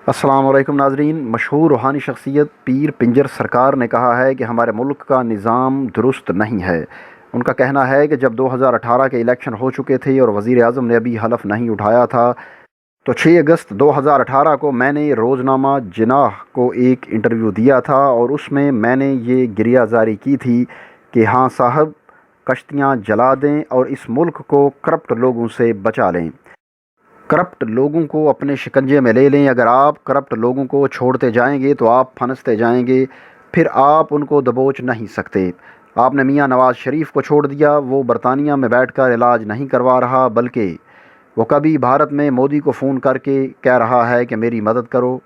السلام علیکم ناظرین، مشہور روحانی شخصیت پیر پنجر سرکار نے کہا ہے کہ ہمارے ملک کا نظام درست نہیں ہے۔ ان کا کہنا ہے کہ جب 2018 کے الیکشن ہو چکے تھے اور وزیر اعظم نے ابھی حلف نہیں اٹھایا تھا تو 6 اگست 2018 کو میں نے روزنامہ جناح کو ایک انٹرویو دیا تھا اور اس میں نے یہ گریہ زاری کی تھی کہ ہاں صاحب، کشتیاں جلا دیں اور اس ملک کو کرپٹ لوگوں سے بچا لیں، کرپٹ لوگوں کو اپنے شکنجے میں لے لیں۔ اگر آپ کرپٹ لوگوں کو چھوڑتے جائیں گے تو آپ پھنستے جائیں گے، پھر آپ ان کو دبوچ نہیں سکتے۔ آپ نے میاں نواز شریف کو چھوڑ دیا، وہ برطانیہ میں بیٹھ کر علاج نہیں کروا رہا، بلکہ وہ کبھی بھارت میں مودی کو فون کر کے کہہ رہا ہے کہ میری مدد کرو،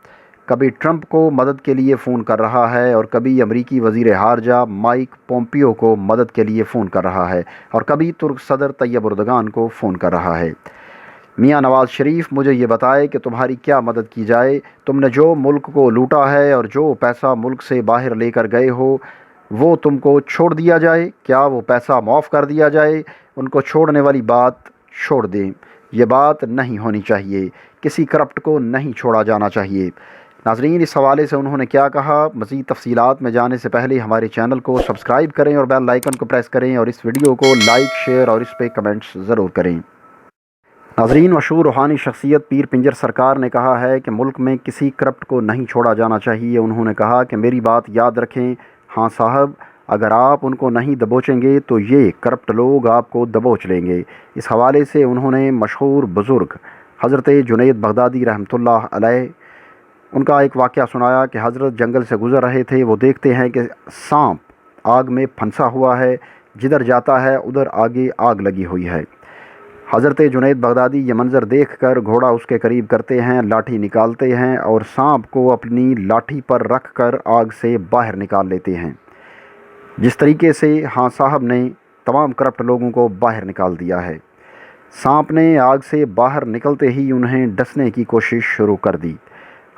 کبھی ٹرمپ کو مدد کے لیے فون کر رہا ہے، اور کبھی امریکی وزیر خارجہ مائک پومپیو کو مدد کے لیے فون کر رہا ہے، اور کبھی ترک صدر طیب اردگان کو فون کر رہا ہے۔ میاں نواز شریف، مجھے یہ بتائے کہ تمہاری کیا مدد کی جائے؟ تم نے جو ملک کو لوٹا ہے اور جو پیسہ ملک سے باہر لے کر گئے ہو وہ تم کو چھوڑ دیا جائے؟ کیا وہ پیسہ معاف کر دیا جائے؟ ان کو چھوڑنے والی بات چھوڑ دیں، یہ بات نہیں ہونی چاہیے، کسی کرپٹ کو نہیں چھوڑا جانا چاہیے۔ ناظرین، اس حوالے سے انہوں نے کیا کہا؟ مزید تفصیلات میں جانے سے پہلے ہمارے چینل کو سبسکرائب کریں اور بیل آئیکن کو پریس کریں، اور اس ویڈیو کو لائک، شیئر اور اس پہ کمنٹس ضرور کریں۔ ناظرین، مشہور روحانی شخصیت پیر پنجر سرکار نے کہا ہے کہ ملک میں کسی کرپٹ کو نہیں چھوڑا جانا چاہیے۔ انہوں نے کہا کہ میری بات یاد رکھیں، ہاں صاحب، اگر آپ ان کو نہیں دبوچیں گے تو یہ کرپٹ لوگ آپ کو دبوچ لیں گے۔ اس حوالے سے انہوں نے مشہور بزرگ حضرت جنید بغدادی رحمۃ اللہ علیہ ان کا ایک واقعہ سنایا کہ حضرت جنگل سے گزر رہے تھے، وہ دیکھتے ہیں کہ سانپ آگ میں پھنسا ہوا ہے، جدھر جاتا ہے ادھر آگے آگ لگی ہوئی ہے۔ حضرت جنید بغدادی یہ منظر دیکھ کر گھوڑا اس کے قریب کرتے ہیں، لاٹھی نکالتے ہیں اور سانپ کو اپنی لاٹھی پر رکھ کر آگ سے باہر نکال لیتے ہیں، جس طریقے سے ہاں صاحب نے تمام کرپٹ لوگوں کو باہر نکال دیا ہے۔ سانپ نے آگ سے باہر نکلتے ہی انہیں ڈسنے کی کوشش شروع کر دی۔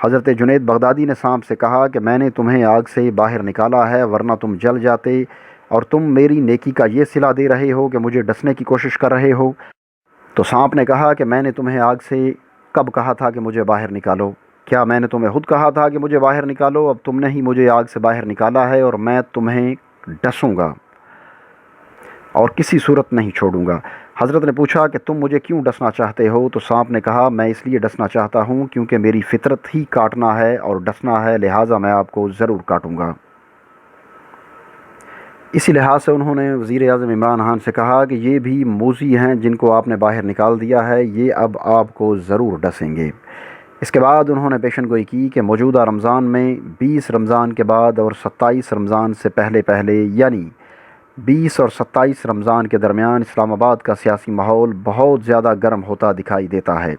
حضرت جنید بغدادی نے سانپ سے کہا کہ میں نے تمہیں آگ سے باہر نکالا ہے، ورنہ تم جل جاتے، اور تم میری نیکی کا یہ صلہ دے رہے ہو کہ مجھے ڈسنے کی کوشش کر رہے ہو۔ تو سانپ نے کہا کہ میں نے تمہیں آگ سے کب کہا تھا کہ مجھے باہر نکالو؟ کیا میں نے تمہیں خود کہا تھا کہ مجھے باہر نکالو؟ اب تم نے ہی مجھے آگ سے باہر نکالا ہے، اور میں تمہیں ڈسوں گا اور کسی صورت نہیں چھوڑوں گا۔ حضرت نے پوچھا کہ تم مجھے کیوں ڈسنا چاہتے ہو؟ تو سانپ نے کہا میں اس لیے ڈسنا چاہتا ہوں کیونکہ میری فطرت ہی کاٹنا ہے اور ڈسنا ہے، لہٰذا میں آپ کو ضرور کاٹوں گا۔ اسی لحاظ سے انہوں نے وزیر اعظم عمران خان سے کہا کہ یہ بھی موذی ہیں جن کو آپ نے باہر نکال دیا ہے، یہ اب آپ کو ضرور ڈسیں گے۔ اس کے بعد انہوں نے پیشن گوئی کی کہ موجودہ رمضان میں 20 رمضان کے بعد اور 27 رمضان سے پہلے یعنی 20 اور 27 رمضان کے درمیان اسلام آباد کا سیاسی ماحول بہت زیادہ گرم ہوتا دکھائی دیتا ہے۔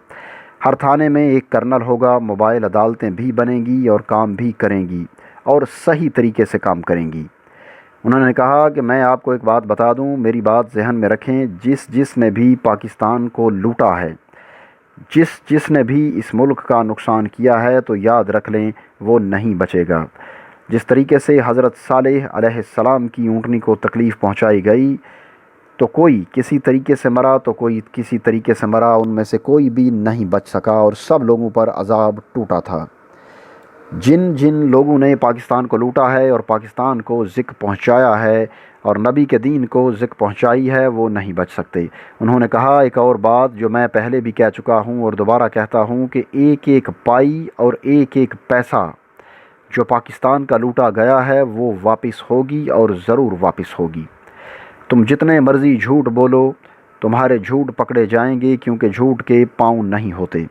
ہر تھانے میں ایک کرنل ہوگا، موبائل عدالتیں بھی بنیں گی اور کام بھی کریں گی اور صحیح طریقے سے کام کریں گی۔ انہوں نے کہا کہ میں آپ کو ایک بات بتا دوں، میری بات ذہن میں رکھیں، جس نے بھی پاکستان کو لوٹا ہے، جس نے بھی اس ملک کا نقصان کیا ہے، تو یاد رکھ لیں وہ نہیں بچے گا۔ جس طریقے سے حضرت صالح علیہ السلام کی اونٹنی کو تکلیف پہنچائی گئی، تو کوئی کسی طریقے سے مرا تو کوئی کسی طریقے سے مرا، ان میں سے کوئی بھی نہیں بچ سکا اور سب لوگوں پر عذاب ٹوٹا تھا۔ جن لوگوں نے پاکستان کو لوٹا ہے اور پاکستان کو ذک پہنچایا ہے اور نبی کے دین کو ذک پہنچائی ہے، وہ نہیں بچ سکتے۔ انہوں نے کہا ایک اور بات جو میں پہلے بھی کہہ چکا ہوں اور دوبارہ کہتا ہوں کہ ایک ایک پائی اور ایک ایک پیسہ جو پاکستان کا لوٹا گیا ہے وہ واپس ہوگی اور ضرور واپس ہوگی۔ تم جتنے مرضی جھوٹ بولو، تمہارے جھوٹ پکڑے جائیں گے، کیونکہ جھوٹ کے پاؤں نہیں ہوتے۔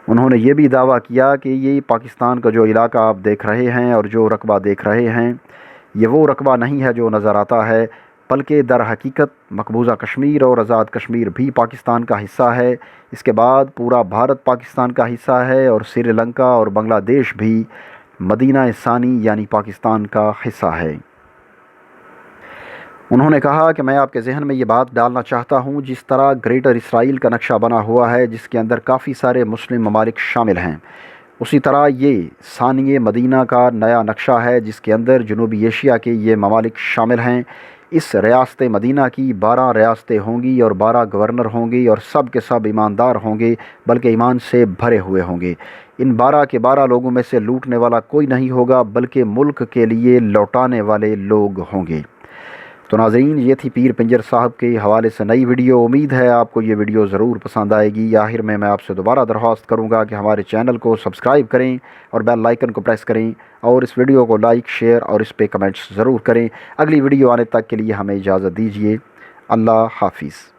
انہوں نے یہ بھی دعویٰ کیا کہ یہ پاکستان کا جو علاقہ آپ دیکھ رہے ہیں اور جو رقبہ دیکھ رہے ہیں، یہ وہ رقبہ نہیں ہے جو نظر آتا ہے، بلکہ در حقیقت مقبوضہ کشمیر اور آزاد کشمیر بھی پاکستان کا حصہ ہے۔ اس کے بعد پورا بھارت پاکستان کا حصہ ہے اور سری لنکا اور بنگلہ دیش بھی مدینہ ثانی یعنی پاکستان کا حصہ ہے۔ انہوں نے کہا کہ میں آپ کے ذہن میں یہ بات ڈالنا چاہتا ہوں، جس طرح گریٹر اسرائیل کا نقشہ بنا ہوا ہے جس کے اندر کافی سارے مسلم ممالک شامل ہیں، اسی طرح یہ ثانیہ مدینہ کا نیا نقشہ ہے جس کے اندر جنوبی ایشیا کے یہ ممالک شامل ہیں۔ اس ریاست مدینہ کی 12 ریاستیں ہوں گی اور 12 گورنر ہوں گے اور سب کے سب ایماندار ہوں گے، بلکہ ایمان سے بھرے ہوئے ہوں گے۔ ان 12 کے 12 لوگوں میں سے لوٹنے والا کوئی نہیں ہوگا بلکہ ملک کے لیے لوٹانے والے لوگ ہوں گے۔ تو ناظرین، یہ تھی پیر پنجر صاحب کے حوالے سے نئی ویڈیو۔ امید ہے آپ کو یہ ویڈیو ضرور پسند آئے گی۔ آخر میں آپ سے دوبارہ درخواست کروں گا کہ ہمارے چینل کو سبسکرائب کریں اور بیل آئیکن کو پریس کریں اور اس ویڈیو کو لائک، شیئر اور اس پہ کمنٹس ضرور کریں۔ اگلی ویڈیو آنے تک کے لیے ہمیں اجازت دیجیے۔ اللہ حافظ۔